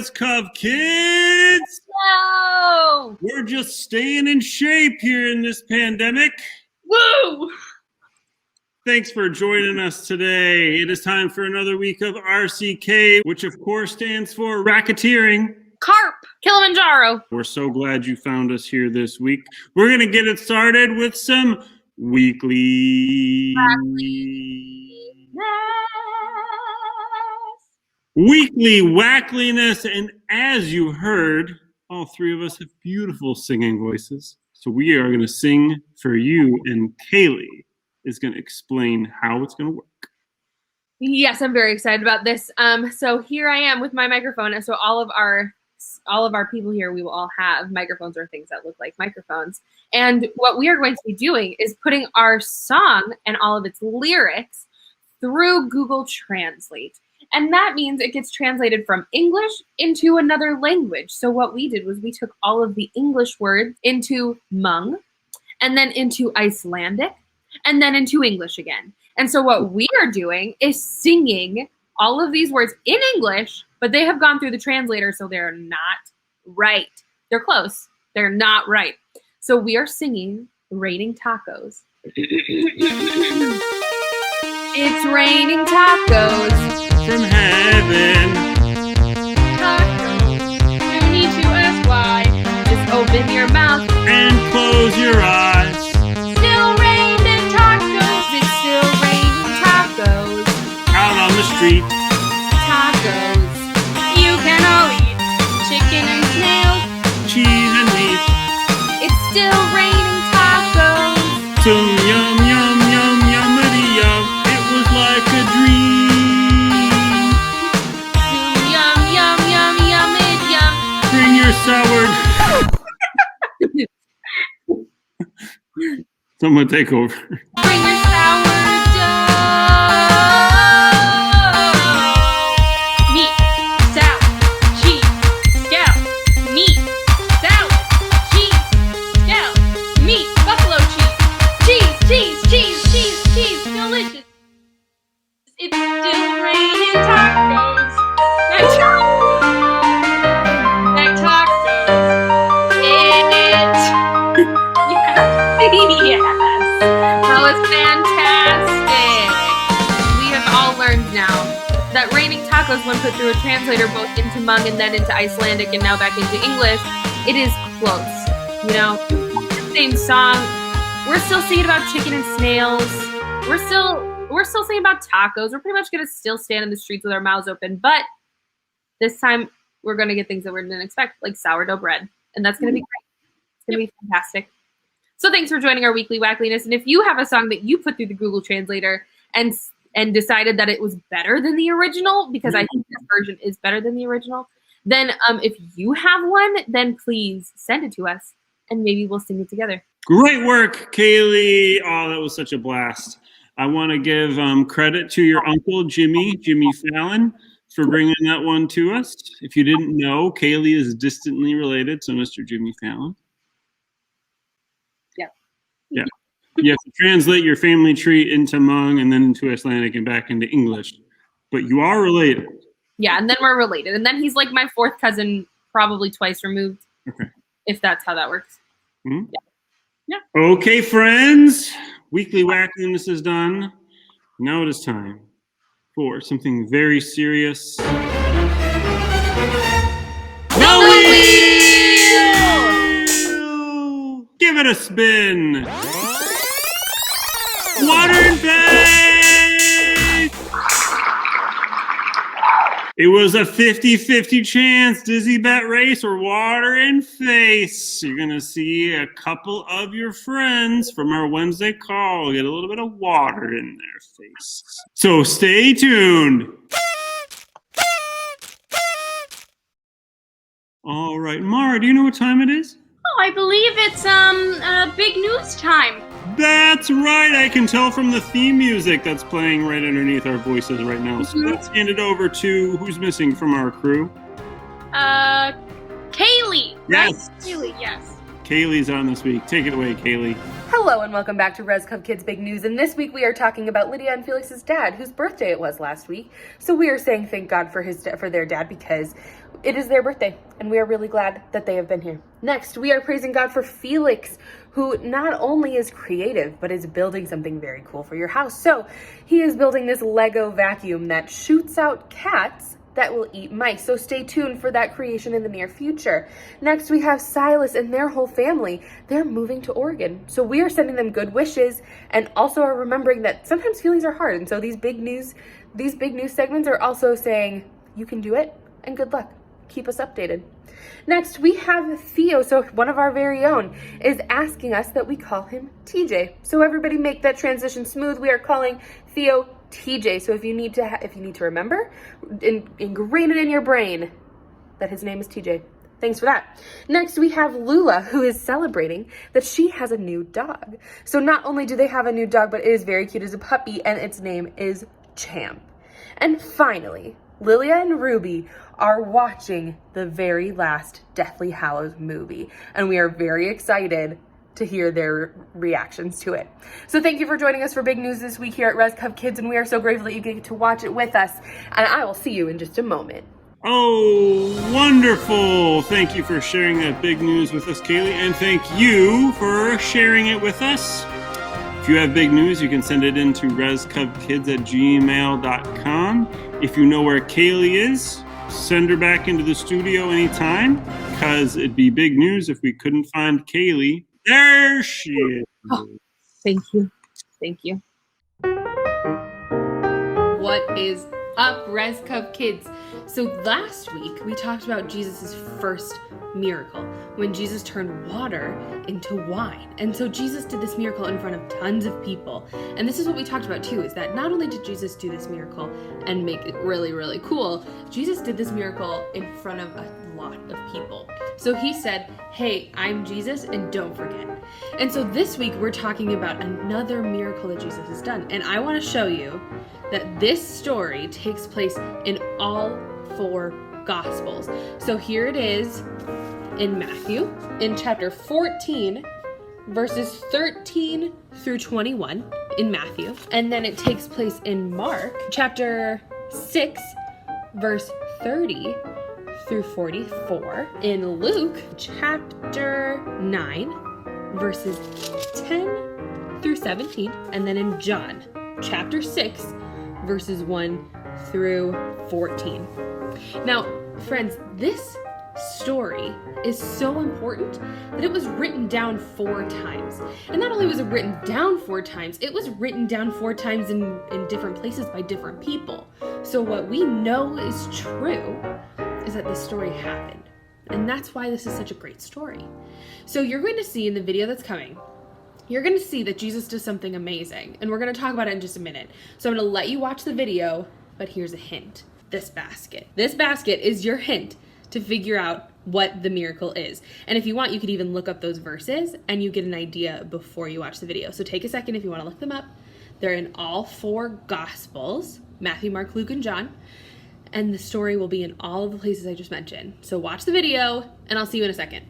Quiz Cup kids? No! We're just staying in shape here in this pandemic. Woo! Thanks for joining us today. It is time for another week of RCK, which of course stands for racketeering. Carp! Kilimanjaro! We're so glad you found us here this week. We're going to get it started with some Weekly Wackliness. And as you heard, all three of us have beautiful singing voices. So we are going to sing for you, and Kaylee is going to explain how it's going to work. Yes, I'm very excited about this. So here I am with my microphone. And so all of our people here, we will all have microphones or things that look like microphones. And what we are going to be doing is putting our song and all of its lyrics through Google Translate. And that means it gets translated from English into another language. So what we did was we took all of the English words into Hmong, and then into Icelandic, and then into English again. And so what we are doing is singing all of these words in English, but they have gone through the translator, so they're not right. They're close. They're not right. So we are singing Raining Tacos. It's raining tacos from heaven. Tacos. You need to ask why. Just open your mouth and close your eyes. Still raining tacos. It's still raining tacos. Out on the street. Tacos. You can all eat chicken and snails, cheese and meat. It's still raining tacos. So yum, yum, yum, yummity yum. It was like a dream. Yum, yum, yum, yummid yum. Bring your sourdough. Someone take over. Bring your sourdough. Meat, salad, cheese, scallop. Meat, salad, cheese, scallop. Meat, buffalo cheese. Cheese, cheese, cheese, cheese, cheese. Delicious. It's still raining tacos. That tacos. Yes. That was fantastic. We have all learned now that raining tacos, when put through a translator both into Hmong and then into Icelandic and now back into English, it is close. You know, same song. We're still singing about chicken and snails. We're still singing about tacos. We're pretty much gonna still stand in the streets with our mouths open, but this time we're gonna get things that we didn't expect, like sourdough bread, and that's gonna be great. It's gonna be fantastic. So thanks for joining our Weekly Wackliness. And if you have a song that you put through the Google Translator and decided that it was better than the original, because I think this version is better than the original, then if you have one, then please send it to us and maybe we'll sing it together. Great work, Kaylee. Oh, that was such a blast. I want to give credit to your uncle, Jimmy Fallon, for bringing that one to us. If you didn't know, Kaylee is distantly related to Mr. Jimmy Fallon. Yeah. You have to translate your family tree into Hmong and then into Icelandic and back into English. But you are related. Yeah, and then we're related. And then he's like my fourth cousin, probably twice removed. Okay. If that's how that works. Mm-hmm. Yeah. Okay, friends. Weekly Wackliness is done. Now it is time for something very serious. Give it a spin. Water in face. It was a 50-50 chance, dizzy bet race or water in face. You're going to see a couple of your friends from our Wednesday call get a little bit of water in their face. So stay tuned. All right, Mara, do you know what time it is? Oh, I believe it's big news time. That's right. I can tell from the theme music that's playing right underneath our voices right now. So let's hand it over to who's missing from our crew. Kaylee. Yes. Right? Kaylee, yes. Kaylee's on this week. Take it away, Kaylee. Hello and welcome back to Res Cub Kids Big News, and this week we are talking about Lydia and Felix's dad, whose birthday it was last week. So we are saying thank God for their dad because it is their birthday, and we are really glad that they have been here. Next, we are praising God for Felix, who not only is creative, but is building something very cool for your house. So he is building this Lego vacuum that shoots out cats that will eat mice. So stay tuned for that creation in the near future. Next, we have Silas and their whole family. They're moving to Oregon. So we are sending them good wishes and also are remembering that sometimes feelings are hard. And so these big news segments are also saying, you can do it and good luck. Keep us updated. Next, we have Theo. So one of our very own is asking us that we call him TJ. So everybody make that transition smooth. We are calling Theo TJ. So if you need to remember, ingrain it in your brain that his name is TJ. Thanks for that. Next, we have Lula, who is celebrating that she has a new dog. So not only do they have a new dog, but it is very cute as a puppy, and its name is Champ. And finally, Lilia and Ruby are watching the very last Deathly Hallows movie, and we are very excited to hear their reactions to it. So thank you for joining us for Big News this week here at Res Cub Kids, and we are so grateful that you get to watch it with us, and I will see you in just a moment. Oh, wonderful. Thank you for sharing that big news with us, Kaylee, and thank you for sharing it with us. If you have big news, you can send it in to rescubkids@gmail.com. If you know where Kaylee is, send her back into the studio anytime, because it'd be big news if we couldn't find Kaylee. There she is. Oh, thank you. Thank you. What is up, Res Cub Kids? So last week we talked about Jesus' first miracle, when Jesus turned water into wine. And so Jesus did this miracle in front of tons of people. And this is what we talked about too, is that not only did Jesus do this miracle and make it really, really cool, Jesus did this miracle in front of a lot of people. So he said, hey, I'm Jesus, and don't forget. And so this week we're talking about another miracle that Jesus has done. And I want to show you that this story takes place in all 4 Gospels. So here it is in Matthew, in chapter 14, verses 13 through 21 in Matthew. And then it takes place in Mark, chapter 6, verse 30 through 44. In Luke, chapter 9, verses 10 through 17. And then in John, chapter 6, verses 1 through 14. Now, friends, this story is so important that it was written down 4 times. And not only was it written down 4 times, it was written down 4 times in different places by different people. So what we know is true is that this story happened. And that's why this is such a great story. So you're going to see in the video that's coming, you're going to see that Jesus does something amazing. And we're going to talk about it in just a minute. So I'm going to let you watch the video, but here's a hint. This basket. This basket is your hint to figure out what the miracle is. And if you want, you could even look up those verses and you get an idea before you watch the video. So take a second if you want to look them up. They're in all 4 Gospels, Matthew, Mark, Luke, and John. And the story will be in all of the places I just mentioned. So watch the video and I'll see you in a second.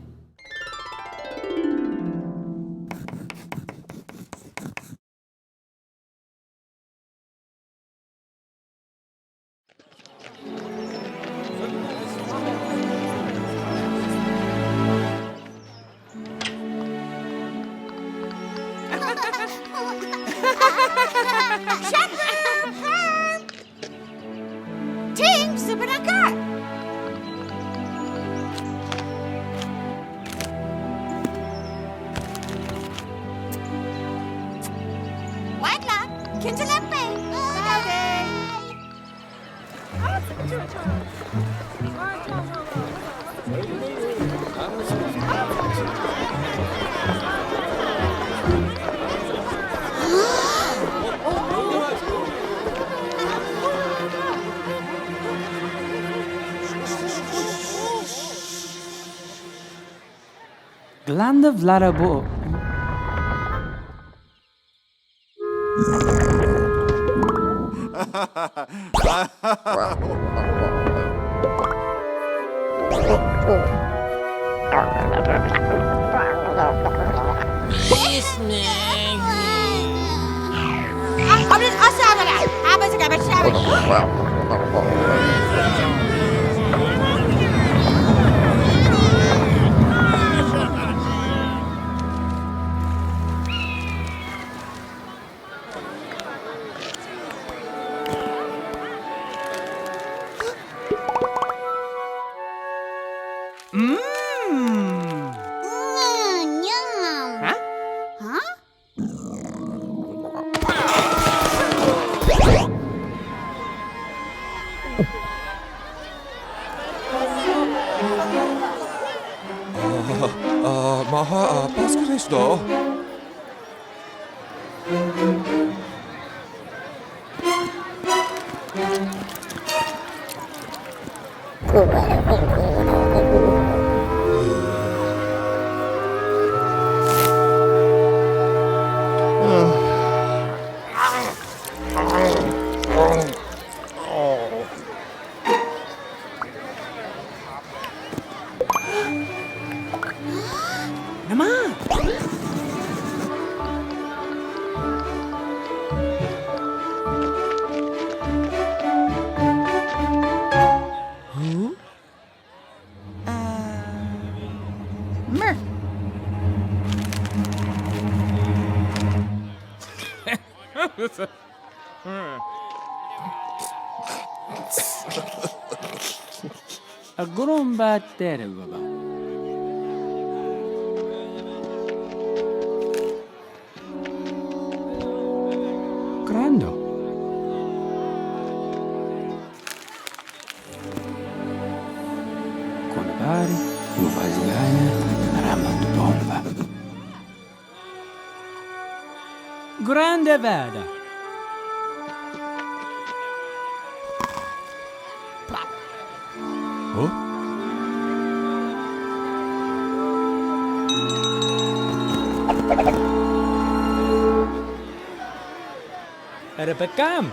Ting sebenarnya. Baiklah, kita lampai. Glanda Vlada Bo. Habis asal dah. Habis sekarang Hah? Hah? Maha apa Kristo? Nama? Mer. Aggrombattere baba. Grando. Konbari, Uvazgana, Ramandbomba. Grande vada. Oh? Rebekam.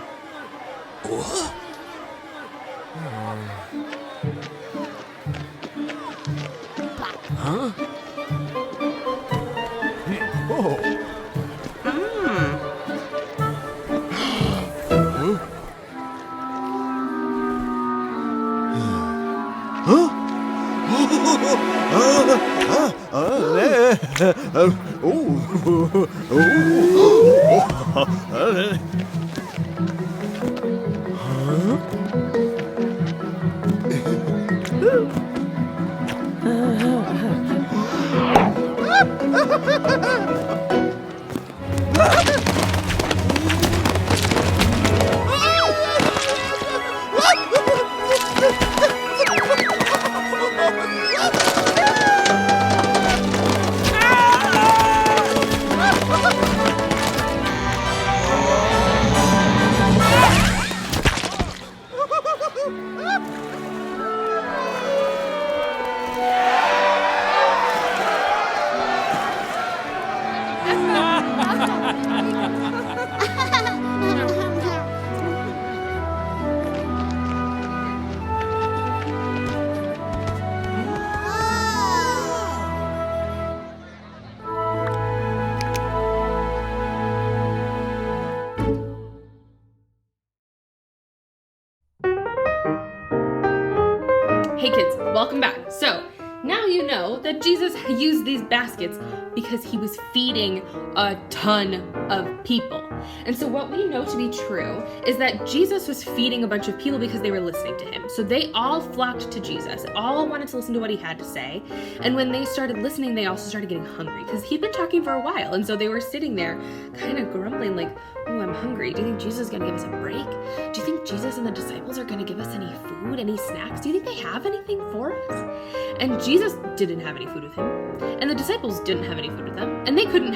Hey kids, welcome back. So, now you know that Jesus used these baskets because he was feeding a ton of people. And so what we know to be true is that Jesus was feeding a bunch of people because they were listening to him. So they all flocked to Jesus, all wanted to listen to what he had to say. And when they started listening, they also started getting hungry because he'd been talking for a while. And so they were sitting there kind of grumbling like, oh, I'm hungry. Do you think Jesus is going to give us a break? Do you think Jesus and the disciples are going to give us any food, any snacks? Do you think they have anything for us? And Jesus didn't have any food with him. And the disciples didn't have any food with them. And they couldn't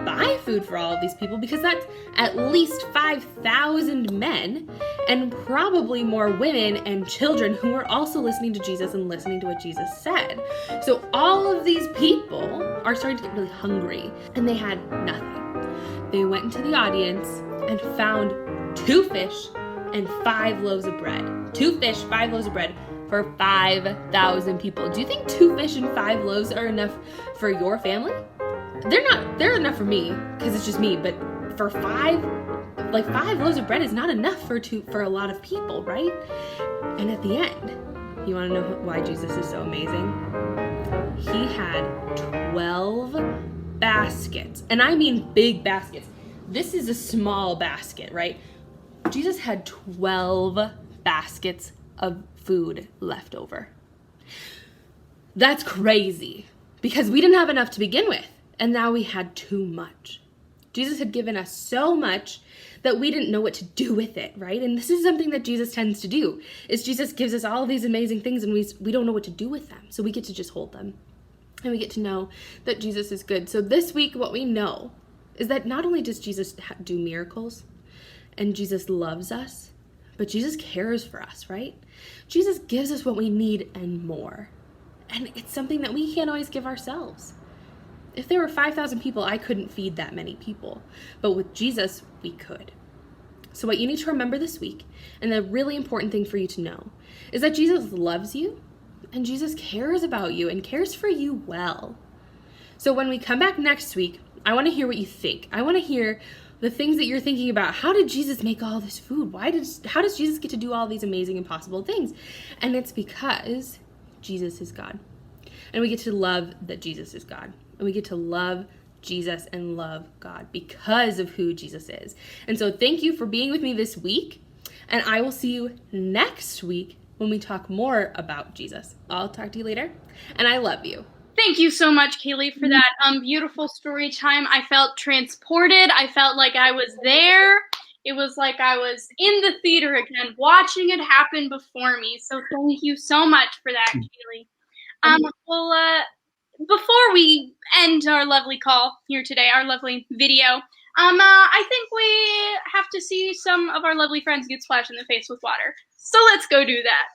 buy food for all of these people because that's at least 5,000 men and probably more women and children who were also listening to Jesus and listening to what Jesus said. So all of these people are starting to get really hungry and they had nothing. They went into the audience and found 2 fish and 5 loaves of bread. 2 fish, 5 loaves of bread for 5,000 people. Do you think 2 fish and 5 loaves are enough for your family? they're enough for me because it's just me, but for 5 loaves of bread is not enough for a lot of people, right? And at the end, you want to know why Jesus is so amazing? He had 12 baskets, and I mean big baskets. This is a small basket, right? Jesus had 12 baskets of food left over. That's crazy because we didn't have enough to begin with, and now we had too much. Jesus had given us so much that we didn't know what to do with it, right? And this is something that Jesus tends to do, is Jesus gives us all these amazing things and we don't know what to do with them. So we get to just hold them and we get to know that Jesus is good. So this week, what we know is that not only does Jesus do miracles and Jesus loves us, but Jesus cares for us, right? Jesus gives us what we need and more. And it's something that we can't always give ourselves. If there were 5,000 people, I couldn't feed that many people. But with Jesus, we could. So what you need to remember this week, and the really important thing for you to know, is that Jesus loves you, and Jesus cares about you, and cares for you well. So when we come back next week, I want to hear what you think. I want to hear the things that you're thinking about. How did Jesus make all this food? How does Jesus get to do all these amazing, impossible things? And it's because Jesus is God. And we get to love that Jesus is God. And we get to love Jesus and love God because of who Jesus is. And so thank you for being with me this week. And I will see you next week when we talk more about Jesus. I'll talk to you later. And I love you. Thank you so much, Kaylee, for that beautiful story time. I felt transported. I felt like I was there. It was like I was in the theater again, watching it happen before me. So thank you so much for that, Kaylee. Before we end our lovely call here today, our lovely video, I think we have to see some of our lovely friends get splashed in the face with water. So let's go do that.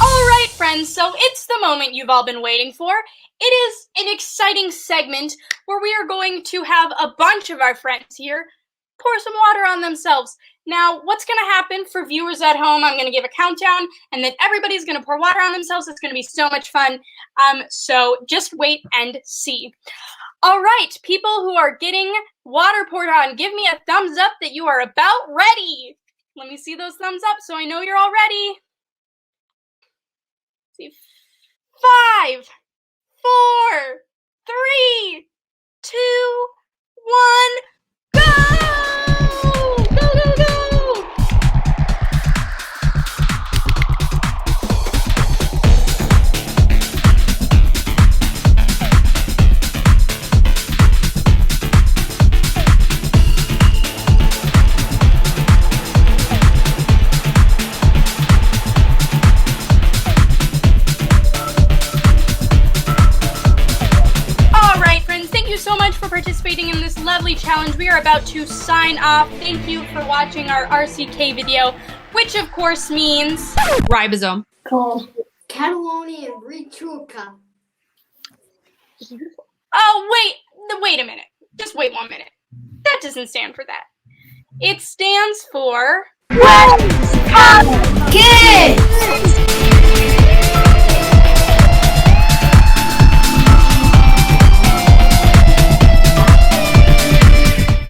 All right, friends, so it's the moment you've all been waiting for. It is an exciting segment where we are going to have a bunch of our friends here pour some water on themselves. Now, what's going to happen for viewers at home, I'm going to give a countdown, and then everybody's going to pour water on themselves. It's going to be so much fun. So just wait and see. All right, people who are getting water poured on, give me a thumbs up that you are about ready. Let me see those thumbs up so I know you're all ready. See, 5, 4, 3, 2, 1, go! Go, go, go! Participating in this lovely challenge. We are about to sign off. Thank you for watching our RCK video, which of course means Ribosome. Cataloni and Richuca. Oh, wait a minute. Just wait 1 minute. That doesn't stand for that. It stands for Kids!